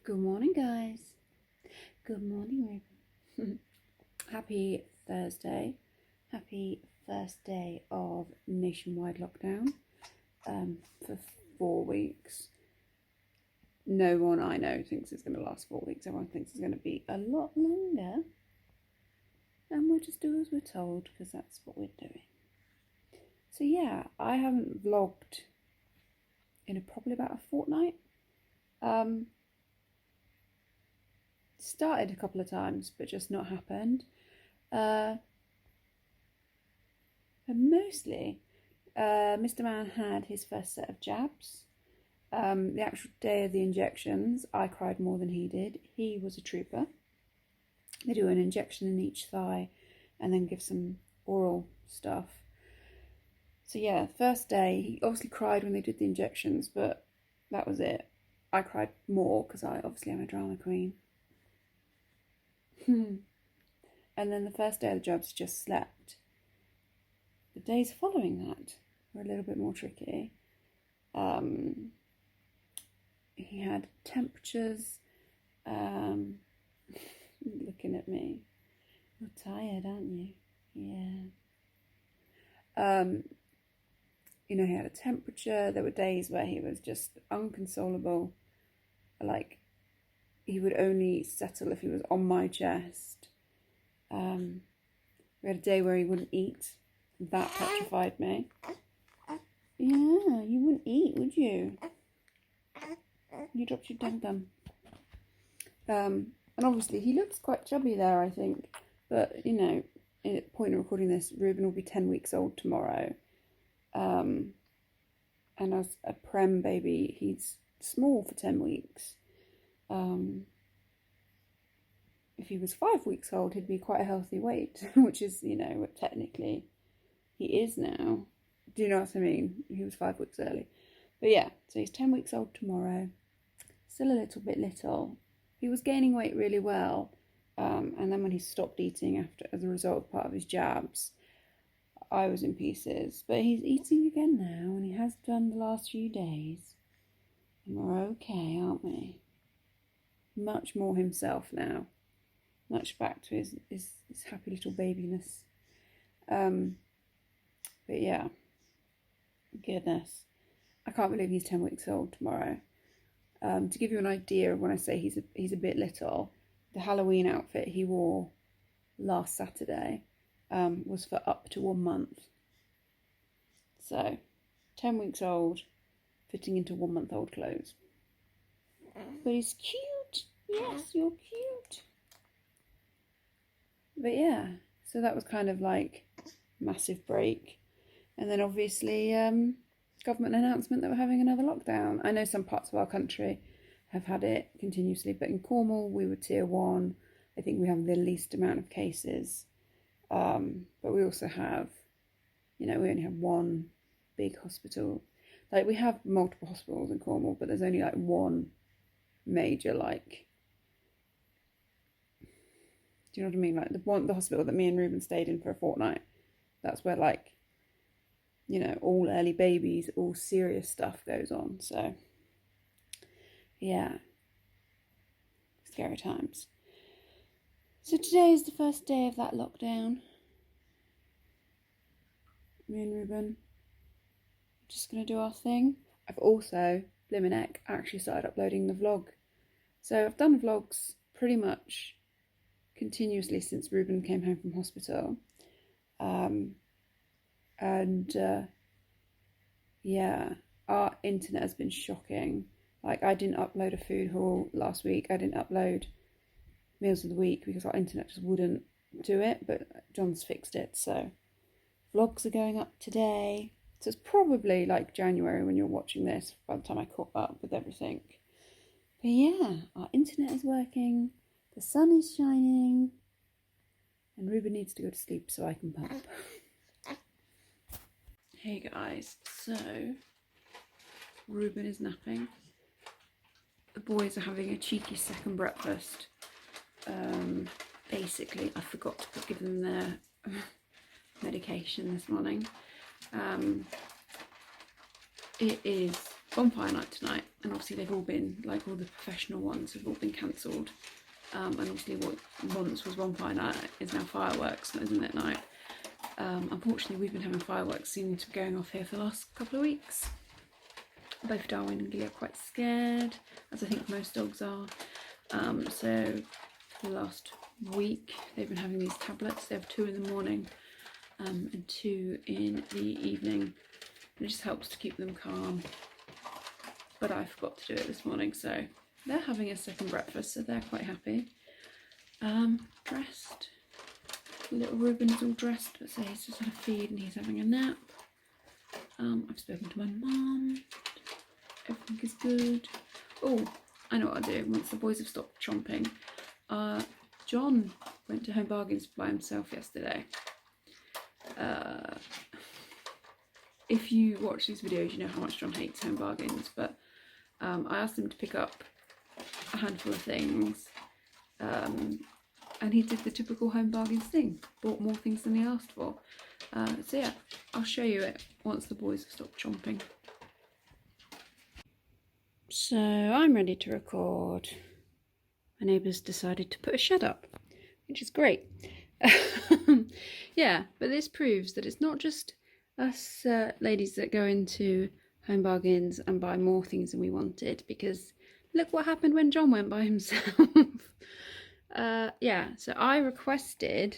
Good morning, guys. Good morning, Ruben. Happy Thursday. Happy first day of nationwide lockdown for 4 weeks. No one I know thinks it's going to last 4 weeks. Everyone thinks it's going to be a lot longer. And we'll just do as we're told because that's what we're doing. So yeah, I haven't vlogged in probably about a fortnight. Started a couple of times, but just not happened. And mostly, Mr. Man had his first set of jabs. The actual day of the injections, I cried more than he did. He was a trooper. They do an injection in each thigh and then give some oral stuff. So yeah, first day, he obviously cried when they did the injections, but that was it. I cried more because I obviously am a drama queen. And then the first day of the jobs, just slept. The days following that were a little bit more tricky. He had temperatures. Looking at me. You're tired, aren't you? Yeah. He had a temperature. There were days where he was just inconsolable. Like, he would only settle if he was on my chest. We had a day where he wouldn't eat. That petrified me. Yeah, you wouldn't eat, would you? You dropped your dum-dum. And obviously he looks quite chubby there, I think. But, at the point of recording this, Ruben will be 10 weeks old tomorrow. And as a prem baby, he's small for 10 weeks. If he was 5 weeks old, he'd be quite a healthy weight, which is, what technically he is now. Do you know what I mean? He was 5 weeks early. But yeah, so he's 10 weeks old tomorrow. Still a little bit little. He was gaining weight really well. And then when he stopped eating as a result of part of his jabs, I was in pieces. But he's eating again now, and he has done the last few days. And we're okay, aren't we? Much more himself now. Much back to his happy little babiness. But yeah, goodness. I can't believe he's 10 weeks old tomorrow. To give you an idea of when I say he's a bit little, the Halloween outfit he wore last Saturday was for up to 1 month. So, 10 weeks old, fitting into 1 month old clothes. But he's cute. Yes, you're cute. But yeah, so that was kind of like massive break. And then obviously government announcement that we're having another lockdown. I know some parts of our country have had it continuously, but in Cornwall we were tier 1. I think we have the least amount of cases. But we also have, we only have one big hospital. Like, we have multiple hospitals in Cornwall, but there's only like one major, do you know what I mean? Like the hospital that me and Ruben stayed in for a fortnight. That's where all early babies, all serious stuff goes on. So yeah, scary times. So today is the first day of that lockdown. Me and Ruben just gonna do our thing. I've also, blimmin' heck, actually started uploading the vlog. So I've done vlogs pretty much continuously since Ruben came home from hospital. Yeah, our internet has been shocking. Like, I didn't upload a food haul last week. I didn't upload meals of the week because our internet just wouldn't do it, but John's fixed it. So vlogs are going up today. So it's probably like January when you're watching this, by the time I caught up with everything. But yeah, our internet is working. The sun is shining. And Ruben needs to go to sleep so I can pump. Hey guys, so Ruben is napping. The boys are having a cheeky second breakfast. Basically, I forgot to give them their medication this morning. It is bonfire night tonight, and obviously they've all been, like all the professional ones have all been cancelled, and obviously what once was bonfire night is now fireworks, isn't it, night? Unfortunately we've been having fireworks seem to be going off here for the last couple of weeks. Both Darwin and Gilly are quite scared, as I think most dogs are, so for the last week they've been having these tablets. They have 2 in the morning and 2 in the evening, and it just helps to keep them calm. But I forgot to do it this morning, so they're having a second breakfast, so they're quite happy. Dressed, little Reuben is all dressed, so he's just had a feed and he's having a nap. I've spoken to my mum, everything is good. Oh, I know what I'll do once the boys have stopped chomping. John went to Home Bargains by himself yesterday. If you watch these videos, you know how much John hates Home Bargains, but I asked him to pick up a handful of things, and he did the typical Home Bargains thing, bought more things than he asked for. So yeah, I'll show you it once the boys have stopped chomping. So I'm ready to record. My neighbours decided to put a shed up, which is great. Yeah, but this proves that it's not just us ladies that go into Home Bargains and buy more things than we wanted, because look what happened when John went by himself. Yeah, so I requested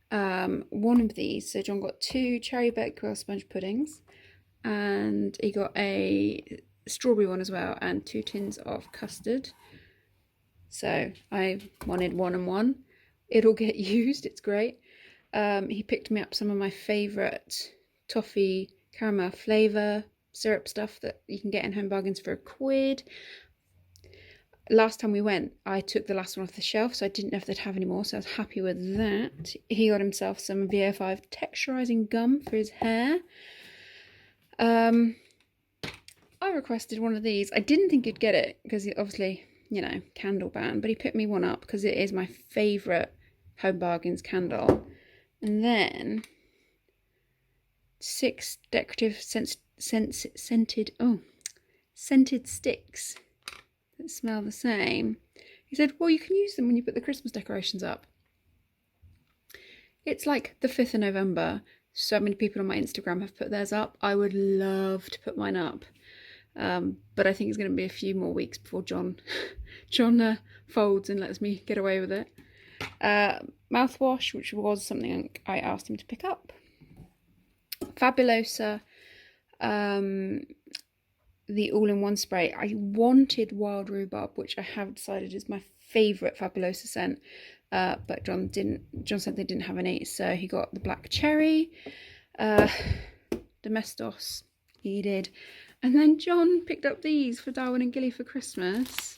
one of these. So John got 2 cherry Bakewell sponge puddings, and he got a strawberry one as well, and 2 tins of custard. So I wanted 1 and 1. It'll get used, it's great. He picked me up some of my favourite toffee caramel flavour syrup stuff that you can get in Home Bargains for £1. Last time we went, I took the last one off the shelf, so I didn't know if they'd have any more, so I was happy with that. He got himself some VO5 texturising gum for his hair. I requested one of these. I didn't think he'd get it, because obviously, you know, candle ban, but he picked me one up because it is my favourite Home Bargains candle. And then 6 decorative scented sticks that smell the same. He said, well, you can use them when you put the Christmas decorations up. It's like the 5th of November. So many people on my Instagram have put theirs up. I would love to put mine up. But I think it's going to be a few more weeks before John folds and lets me get away with it. Mouthwash, which was something I asked him to pick up. Fabulosa, the all-in-one spray. I wanted wild rhubarb, which I have decided is my favourite Fabulosa scent, but John said they didn't have any, so he got the black cherry. Domestos, he did. And then John picked up these for Darwin and Gilly for Christmas.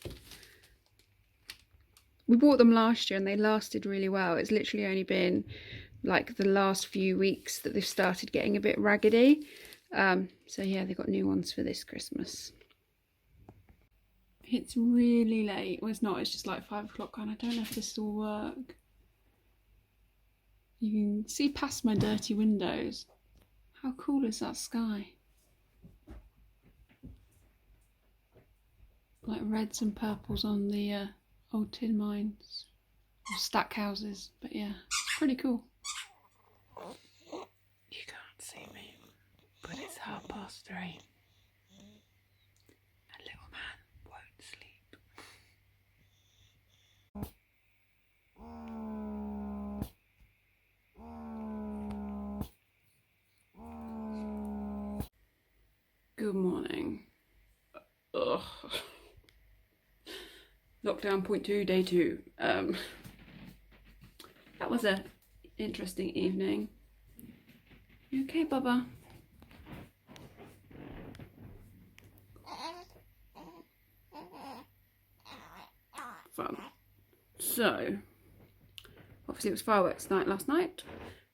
We bought them last year and they lasted really well. It's literally only been like the last few weeks that they've started getting a bit raggedy. So yeah, they got new ones for this Christmas. It's really late. Well, it's not, it's just like 5 o'clock and I don't know if this will work. You can see past my dirty windows. How cool is that sky? Like reds and purples on the old tin mines, or stack houses, but yeah, pretty cool. You can't see me, but it's 3:30. A little man won't sleep. Good morning. Ugh. Lockdown point 2, day 2. That was an interesting evening. You okay, Bubba? Fun. So, obviously it was fireworks night last night.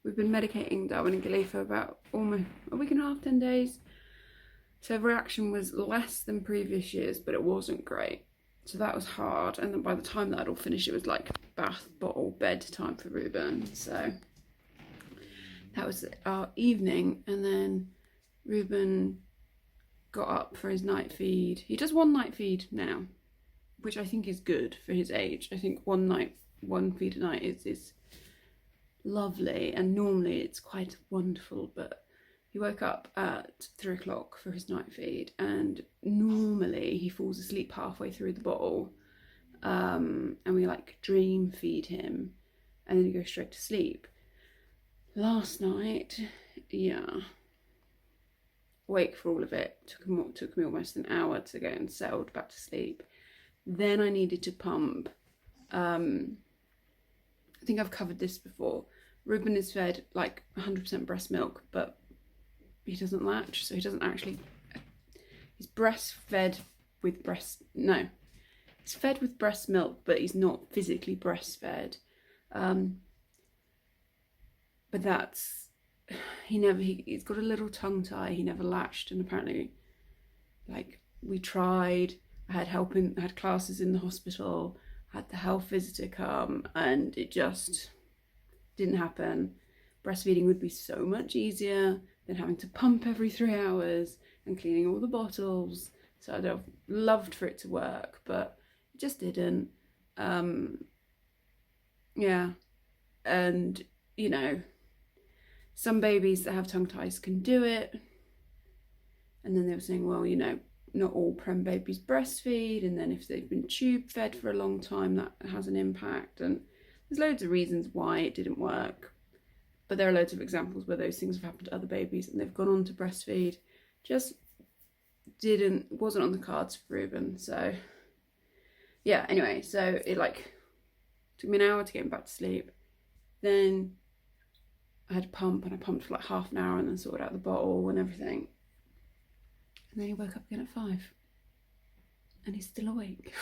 We've been medicating Darwin and Gilly for about almost a week and a half, 10 days. So reaction was less than previous years, but it wasn't great. So that was hard, and then by the time that all finished, it was like bath, bottle, bed time for Reuben. So that was our evening, and then Reuben got up for his night feed. He does one night feed now, which I think is good for his age. I think one feed a night is lovely, and normally it's quite wonderful, but he woke up at 3 o'clock for his night feed, and normally he falls asleep halfway through the bottle, and we like dream feed him, and then he goes straight to sleep. Last night, yeah, awake for all of it. Took me almost an hour to go and settled back to sleep. Then I needed to pump. I think I've covered this before. Ruben is fed like 100% breast milk, but he doesn't latch, so he doesn't actually. He's breastfed with breast. No, he's fed with breast milk, but he's not physically breastfed. But that's, he's got a little tongue tie, he never latched, and apparently, like, we tried, I had classes in the hospital, had the health visitor come, and it just didn't happen. Breastfeeding would be so much easier than having to pump every 3 hours and cleaning all the bottles, so I'd have loved for it to work, but it just didn't. Yeah, and, you know, some babies that have tongue ties can do it. And then they were saying, well, you know, not all prem babies breastfeed. And then if they've been tube fed for a long time, that has an impact. And there's loads of reasons why it didn't work. But there are loads of examples where those things have happened to other babies and they've gone on to breastfeed. Just wasn't on the cards for Ruben. So yeah, anyway, so it like took me an hour to get him back to sleep. Then I had to pump, and I pumped for like half an hour and then sorted out the bottle and everything. And then he woke up again at 5 and he's still awake.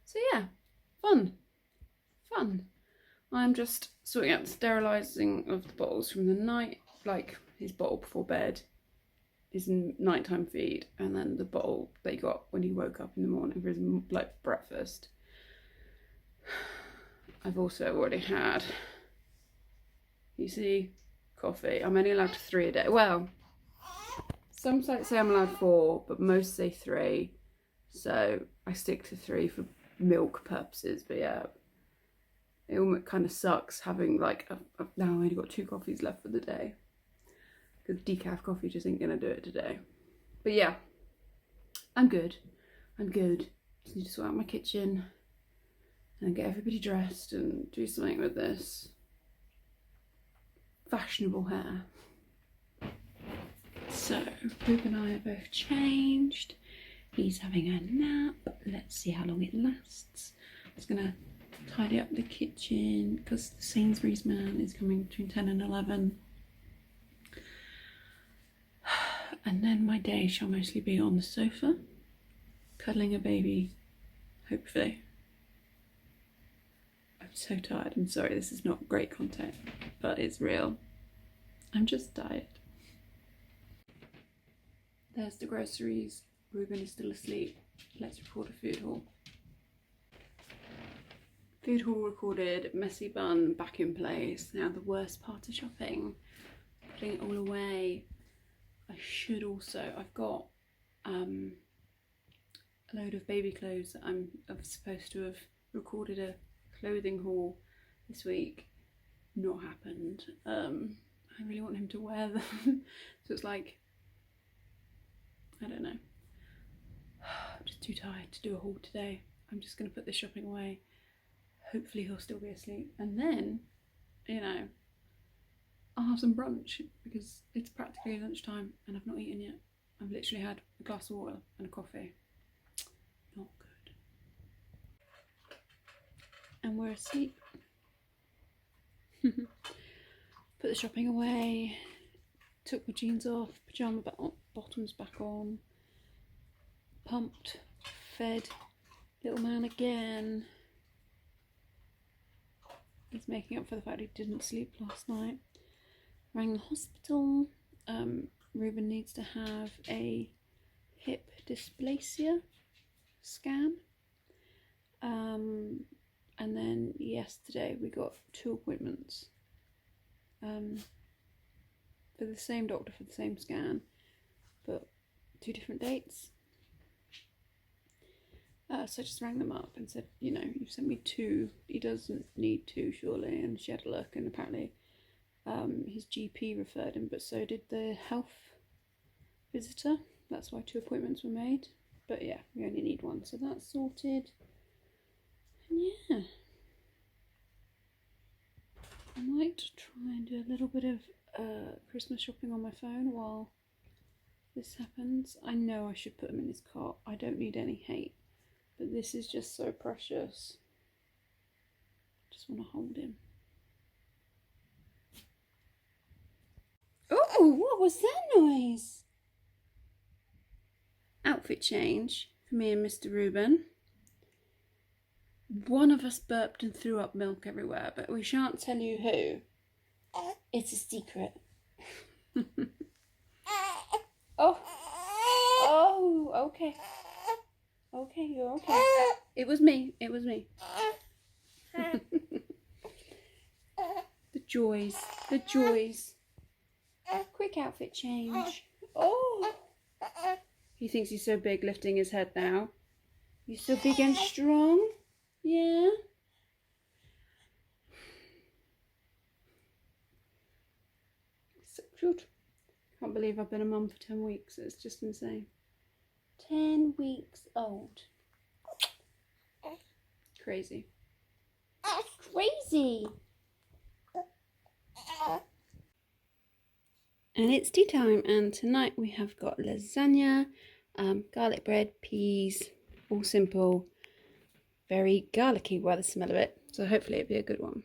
So yeah, fun. I'm just sorting out the sterilising of the bottles from the night, like his bottle before bed, his nighttime feed, and then the bottle they got when he woke up in the morning for his like breakfast. I've also already had, you see, coffee. I'm only allowed 3 a day. Well, some sites say I'm allowed 4, but most say 3. So I stick to 3 for milk purposes. But yeah, it almost kind of sucks having like, I've now only got 2 coffees left for the day. Because decaf coffee just ain't gonna do it today. But yeah, I'm good. Just need to sort out my kitchen and get everybody dressed and do something with this fashionable hair. So, Ruben and I are both changed. He's having a nap. Let's see how long it lasts. I'm just gonna tidy up the kitchen because the Sainsbury's man is coming between 10 and 11. And then my day shall mostly be on the sofa, cuddling a baby, hopefully. I'm so tired. I'm sorry, this is not great content, but it's real. I'm just tired. There's the groceries. Ruben is still asleep. Let's record a food haul. Food haul recorded, messy bun back in place. Now the worst part of shopping, putting it all away. I should also, I've got a load of baby clothes that I'm supposed to have recorded a clothing haul this week. Not happened. I really want him to wear them. So it's like, I don't know. I'm just too tired to do a haul today. I'm just going to put this shopping away. Hopefully he'll still be asleep. And then, you know, I'll have some brunch because it's practically lunchtime and I've not eaten yet. I've literally had a glass of water and a coffee. Not good. And we're asleep. Put the shopping away. Took my jeans off. Pyjama bottoms back on. Pumped. Fed little man again. He's making up for the fact he didn't sleep last night. Rang the hospital. Ruben needs to have a hip dysplasia scan. And then yesterday we got 2 appointments for the same doctor for the same scan. but 2 different dates. So I just rang them up and said, you know, you've sent me 2. He doesn't need 2, surely. And she had a look, and apparently his GP referred him, but so did the health visitor. That's why 2 appointments were made. But yeah, we only need 1, so that's sorted. And yeah, I might try and do a little bit of Christmas shopping on my phone while this happens. I know I should put him in his cot. I don't need any hate, but this is just so precious. I just want to hold him. Oh, what was that noise? Outfit change for me and Mr. Reuben. One of us burped and threw up milk everywhere, but we shan't tell you who. It's a secret. Oh, okay. Okay, you're okay. It was me. The joys. Quick outfit change. Oh. He thinks he's so big, lifting his head now. You're so big and strong? Yeah? So cute. Can't believe I've been a mum for 10 weeks. It's just insane. 10 weeks old. Crazy. Crazy! And it's tea time, and tonight we have got lasagna, garlic bread, peas, all simple, very garlicky by the smell of it, so hopefully it'll be a good one.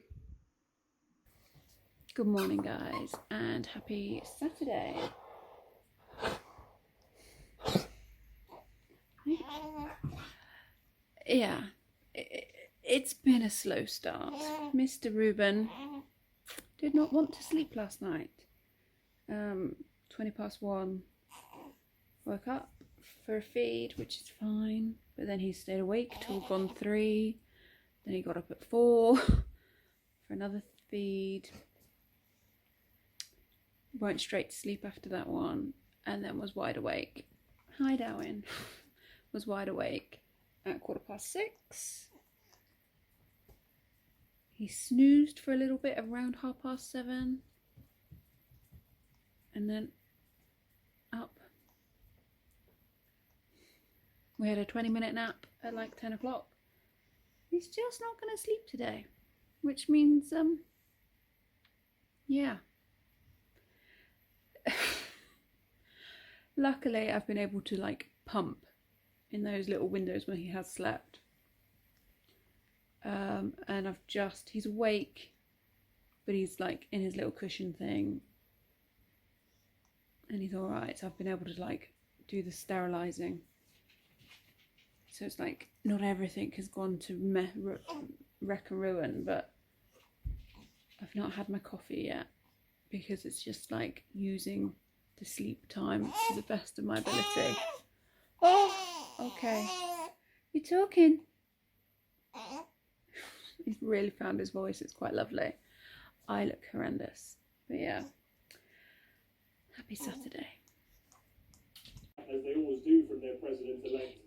Good morning, guys, and happy Saturday. Yeah, it's been a slow start. Mr. Reuben did not want to sleep last night. 1:20, woke up for a feed, which is fine, but then he stayed awake till gone 3, then he got up at 4 for another feed, went straight to sleep after that one, and then was wide awake. Hi, Darwin. Was wide awake at 6:15. He snoozed for a little bit around 7:30, and then up. We had a 20-minute nap at like 10 o'clock. He's just not going to sleep today, which means, yeah. Luckily, I've been able to like pump in those little windows when he has slept. And he's awake, but he's like in his little cushion thing. And he's all right. So I've been able to like do the sterilising. So it's like not everything has gone to wreck and ruin, but I've not had my coffee yet because it's just like using the sleep time to the best of my ability. Oh, okay. You're talking. He's really found his voice. It's quite lovely. I look horrendous, but yeah. Happy Saturday. As they always do from their president-elect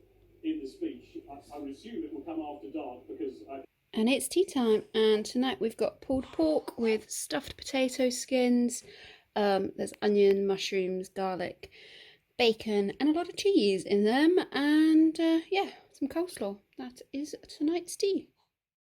in the speech, I would assume it will come after dark because And it's tea time, and tonight we've got pulled pork with stuffed potato skins. There's onion, mushrooms, garlic, bacon, and a lot of cheese in them, and yeah, some coleslaw. That is tonight's tea.